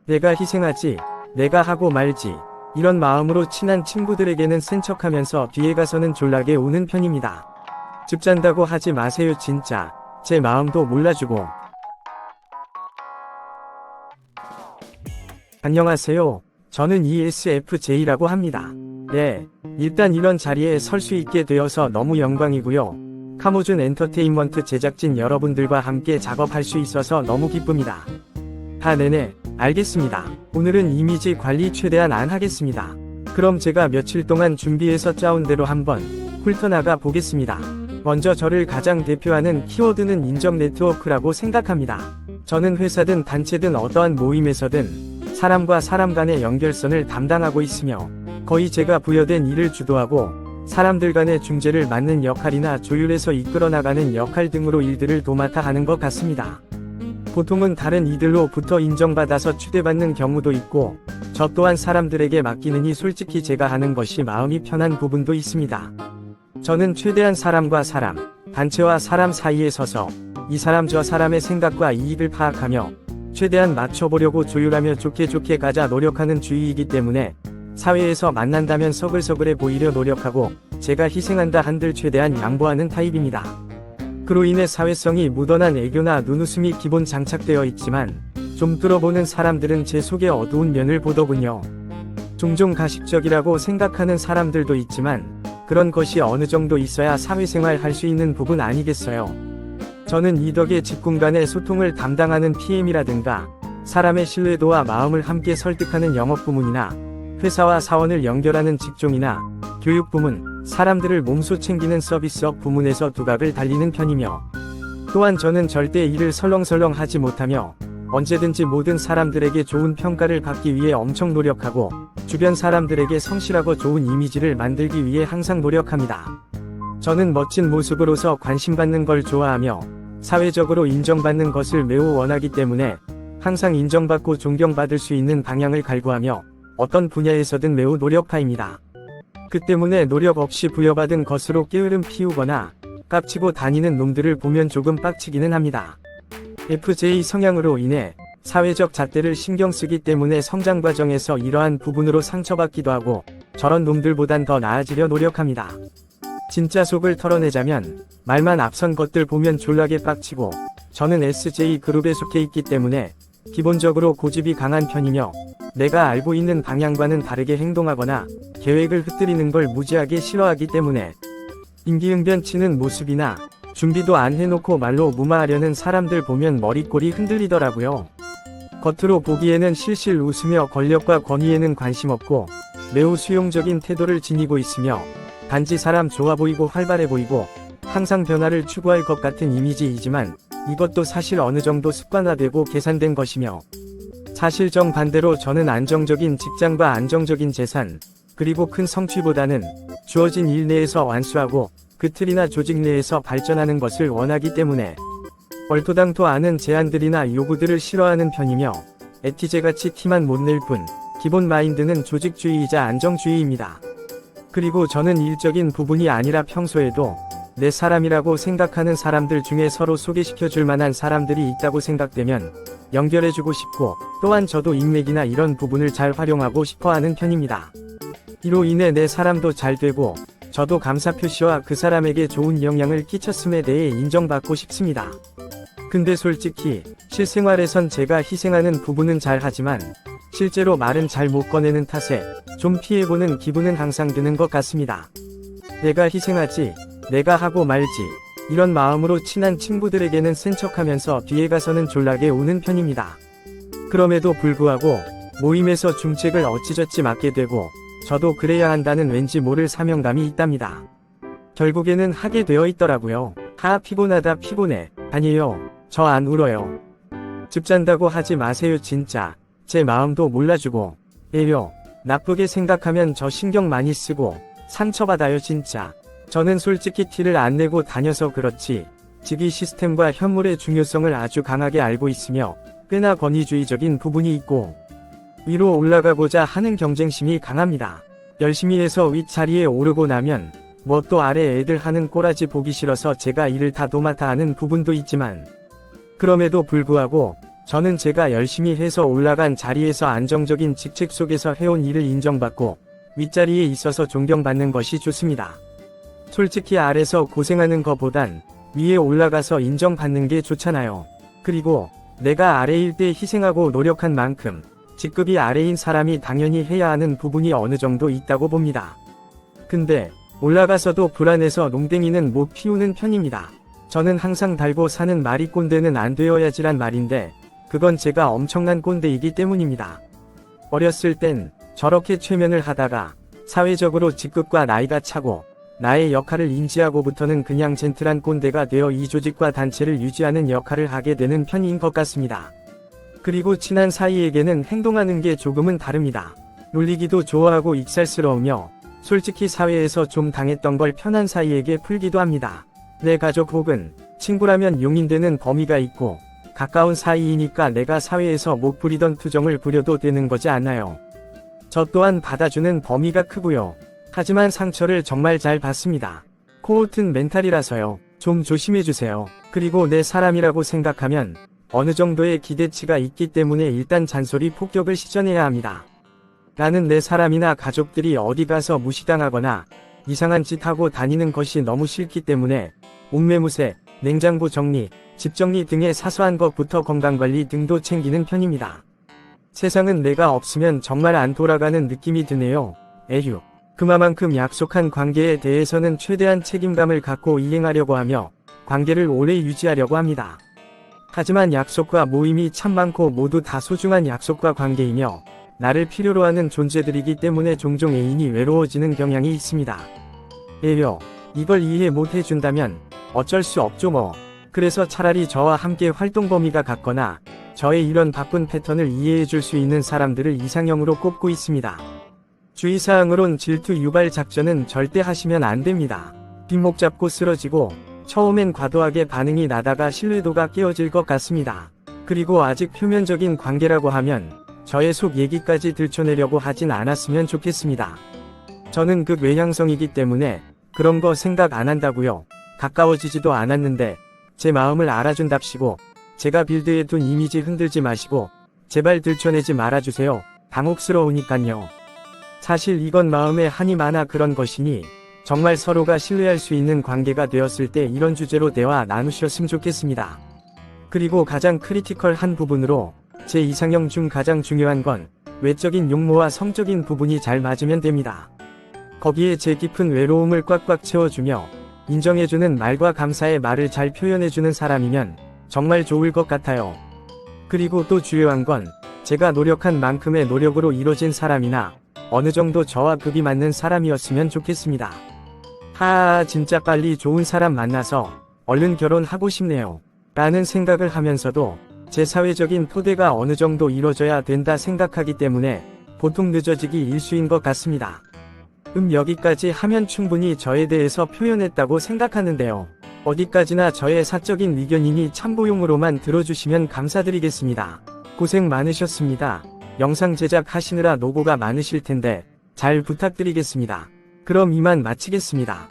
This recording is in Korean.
내가 희생하지, 내가 하고 말지, 이런 마음으로 친한 친구들에게는 센 척하면서 뒤에 가서는 졸라게 우는 편입니다. 즙 잔다고 하지 마세요 진짜. 제 마음도 몰라주고. 안녕하세요. 저는 ESFJ라고 합니다. 네, 일단 이런 자리에 설 수 있게 되어서 너무 영광이고요. 카모준 엔터테인먼트 제작진 여러분들과 함께 작업할 수 있어서 너무 기쁩니다. 네네, 알겠습니다. 오늘은 이미지 관리 최대한 안 하겠습니다. 그럼 제가 며칠 동안 준비해서 짜온 대로 한번 훑어나가 보겠습니다. 먼저 저를 가장 대표하는 키워드는 인정 네트워크라고 생각합니다. 저는 회사든 단체든 어떠한 모임에서든 사람과 사람 간의 연결선을 담당하고 있으며 거의 제가 부여된 일을 주도하고 사람들 간의 중재를 맡는 역할이나 조율해서 이끌어 나가는 역할 등으로 일들을 도맡아 하는 것 같습니다. 보통은 다른 이들로부터 인정받아서 추대받는 경우도 있고 저 또한 사람들에게 맡기느니 솔직히 제가 하는 것이 마음이 편한 부분도 있습니다. 저는 최대한 사람과 사람, 단체와 사람 사이에 서서 이 사람 저 사람의 생각과 이익을 파악하며 최대한 맞춰보려고 조율하며 좋게 가자 노력하는 주의이기 때문에 사회에서 만난다면 서글서글해 보이려 노력하고 제가 희생한다 한들 최대한 양보하는 타입입니다. 그로 인해 사회성이 묻어난 애교나 눈웃음이 기본 장착되어 있지만 좀 뚫어보는 사람들은 제 속의 어두운 면을 보더군요. 종종 가식적이라고 생각하는 사람들도 있지만 그런 것이 어느 정도 있어야 사회생활 할 수 있는 부분 아니겠어요. 저는 이 덕에 직군 간의 소통을 담당하는 PM이라든가 사람의 신뢰도와 마음을 함께 설득하는 영업부문이나 회사와 사원을 연결하는 직종이나 교육부문, 사람들을 몸소 챙기는 서비스업 부문에서 두각을 달리는 편이며 또한 저는 절대 일을 설렁설렁 하지 못하며 언제든지 모든 사람들에게 좋은 평가를 받기 위해 엄청 노력하고 주변 사람들에게 성실하고 좋은 이미지를 만들기 위해 항상 노력합니다. 저는 멋진 모습으로서 관심받는 걸 좋아하며 사회적으로 인정받는 것을 매우 원하기 때문에 항상 인정받고 존경받을 수 있는 방향을 갈구하며 어떤 분야에서든 매우 노력파입니다. 그 때문에 노력 없이 부여받은 것으로 게으름 피우거나 깝치고 다니는 놈들을 보면 조금 빡치기는 합니다. FJ 성향으로 인해 사회적 잣대를 신경 쓰기 때문에 성장 과정에서 이러한 부분으로 상처받기도 하고 저런 놈들보단 더 나아지려 노력합니다. 진짜 속을 털어내자면 말만 앞선 것들 보면 졸라게 빡치고 저는 SJ 그룹에 속해 있기 때문에 기본적으로 고집이 강한 편이며 내가 알고 있는 방향과는 다르게 행동하거나 계획을 흐트리는 걸 무지하게 싫어하기 때문에 임기응변치는 모습이나 준비도 안 해놓고 말로 무마하려는 사람들 보면 머리꼴이 흔들리더라고요. 겉으로 보기에는 실실 웃으며 권력과 권위에는 관심 없고 매우 수용적인 태도를 지니고 있으며 단지 사람 좋아 보이고 활발해 보이고 항상 변화를 추구할 것 같은 이미지이지만 이것도 사실 어느 정도 습관화되고 계산된 것이며 사실 정반대로 저는 안정적인 직장과 안정적인 재산 그리고 큰 성취보다는 주어진 일 내에서 완수하고 그 틀이나 조직 내에서 발전하는 것을 원하기 때문에 얼토당토 않은 제안들이나 요구들을 싫어하는 편이며 에티제같이 티만 못 낼 뿐 기본 마인드는 조직주의이자 안정주의입니다. 그리고 저는 일적인 부분이 아니라 평소에도 내 사람이라고 생각하는 사람들 중에 서로 소개시켜줄 만한 사람들이 있다고 생각되면 연결해주고 싶고 또한 저도 인맥이나 이런 부분을 잘 활용하고 싶어하는 편입니다. 이로 인해 내 사람도 잘 되고 저도 감사 표시와 그 사람에게 좋은 영향을 끼쳤음에 대해 인정받고 싶습니다. 근데 솔직히 실생활에선 제가 희생하는 부분은 잘 하지만 실제로 말은 잘 못 꺼내는 탓에 좀 피해보는 기분은 항상 드는 것 같습니다. 내가 희생하지, 내가 하고 말지, 이런 마음으로 친한 친구들에게는 센 척하면서 뒤에 가서는 졸라게 우는 편입니다. 그럼에도 불구하고 모임에서 중책을 어찌저찌 맡게 되고 저도 그래야 한다는 왠지 모를 사명감이 있답니다. 결국에는 하게 되어 있더라고요. 피곤하다 피곤해. 아니에요. 저 안 울어요. 즙 잔다고 하지 마세요 진짜. 제 마음도 몰라주고. 에요. 나쁘게 생각하면 저 신경 많이 쓰고 상처받아요 진짜. 저는 솔직히 티를 안 내고 다녀서 그렇지 직위 시스템과 현물의 중요성을 아주 강하게 알고 있으며 꽤나 권위주의적인 부분이 있고 위로 올라가고자 하는 경쟁심이 강합니다. 열심히 해서 윗자리에 오르고 나면 뭐 또 아래 애들 하는 꼬라지 보기 싫어서 제가 일을 다 도맡아 하는 부분도 있지만 그럼에도 불구하고 저는 제가 열심히 해서 올라간 자리에서 안정적인 직책 속에서 해온 일을 인정받고 윗자리에 있어서 존경받는 것이 좋습니다. 솔직히 아래서 고생하는 것보단 위에 올라가서 인정받는 게 좋잖아요. 그리고 내가 아래일 때 희생하고 노력한 만큼 직급이 아래인 사람이 당연히 해야 하는 부분이 어느 정도 있다고 봅니다. 근데 올라가서도 불안해서 농땡이는 못 피우는 편입니다. 저는 항상 달고 사는 말이 꼰대는 안 되어야지란 말인데 그건 제가 엄청난 꼰대이기 때문입니다. 어렸을 땐 저렇게 최면을 하다가 사회적으로 직급과 나이가 차고 나의 역할을 인지하고부터는 그냥 젠틀한 꼰대가 되어 이 조직과 단체를 유지하는 역할을 하게 되는 편인 것 같습니다. 그리고 친한 사이에게는 행동하는 게 조금은 다릅니다. 놀리기도 좋아하고 익살스러우며 솔직히 사회에서 좀 당했던 걸 편한 사이에게 풀기도 합니다. 내 가족 혹은 친구라면 용인되는 범위가 있고 가까운 사이이니까 내가 사회에서 못 부리던 투정을 부려도 되는 거지 않나요? 저 또한 받아주는 범위가 크고요. 하지만 상처를 정말 잘 받습니다. 코어튼 멘탈이라서요. 좀 조심해주세요. 그리고 내 사람이라고 생각하면 어느 정도의 기대치가 있기 때문에 일단 잔소리 폭격을 시전해야 합니다. 나는 내 사람이나 가족들이 어디 가서 무시당하거나 이상한 짓 하고 다니는 것이 너무 싫기 때문에 옷매무새, 냉장고 정리, 집 정리 등의 사소한 것부터 건강관리 등도 챙기는 편입니다. 세상은 내가 없으면 정말 안 돌아가는 느낌이 드네요. 에휴. 그만큼 약속한 관계에 대해서는 최대한 책임감을 갖고 이행하려고 하며 관계를 오래 유지하려고 합니다. 하지만 약속과 모임이 참 많고 모두 다 소중한 약속과 관계이며 나를 필요로 하는 존재들이기 때문에 종종 애인이 외로워지는 경향이 있습니다. 에요. 이걸 이해 못 해준다면 어쩔 수 없죠 뭐. 그래서 차라리 저와 함께 활동 범위가 같거나 저의 이런 바쁜 패턴을 이해해줄 수 있는 사람들을 이상형으로 꼽고 있습니다. 주의사항으론 질투 유발 작전은 절대 하시면 안 됩니다. 뒷목 잡고 쓰러지고 처음엔 과도하게 반응이 나다가 신뢰도가 깨어질 것 같습니다. 그리고 아직 표면적인 관계라고 하면 저의 속 얘기까지 들춰내려고 하진 않았으면 좋겠습니다. 저는 극외향성이기 때문에 그런 거 생각 안 한다고요. 가까워지지도 않았는데 제 마음을 알아준답시고 제가 빌드해둔 이미지 흔들지 마시고 제발 들춰내지 말아주세요. 당혹스러우니깐요. 사실 이건 마음에 한이 많아 그런 것이니 정말 서로가 신뢰할 수 있는 관계가 되었을 때 이런 주제로 대화 나누셨으면 좋겠습니다. 그리고 가장 크리티컬한 부분으로 제 이상형 중 가장 중요한 건 외적인 용모와 성적인 부분이 잘 맞으면 됩니다. 거기에 제 깊은 외로움을 꽉꽉 채워주며 인정해주는 말과 감사의 말을 잘 표현해주는 사람이면 정말 좋을 것 같아요. 그리고 또 중요한 건 제가 노력한 만큼의 노력으로 이뤄진 사람이나 어느 정도 저와 급이 맞는 사람이었으면 좋겠습니다. 진짜 빨리 좋은 사람 만나서 얼른 결혼하고 싶네요. 라는 생각을 하면서도 제 사회적인 토대가 어느 정도 이뤄져야 된다 생각하기 때문에 보통 늦어지기 일쑤인 것 같습니다. 여기까지 하면 충분히 저에 대해서 표현했다고 생각하는데요. 어디까지나 저의 사적인 의견이니 참고용으로만 들어주시면 감사드리겠습니다. 고생 많으셨습니다. 영상 제작하시느라 노고가 많으실 텐데 잘 부탁드리겠습니다. 그럼 이만 마치겠습니다.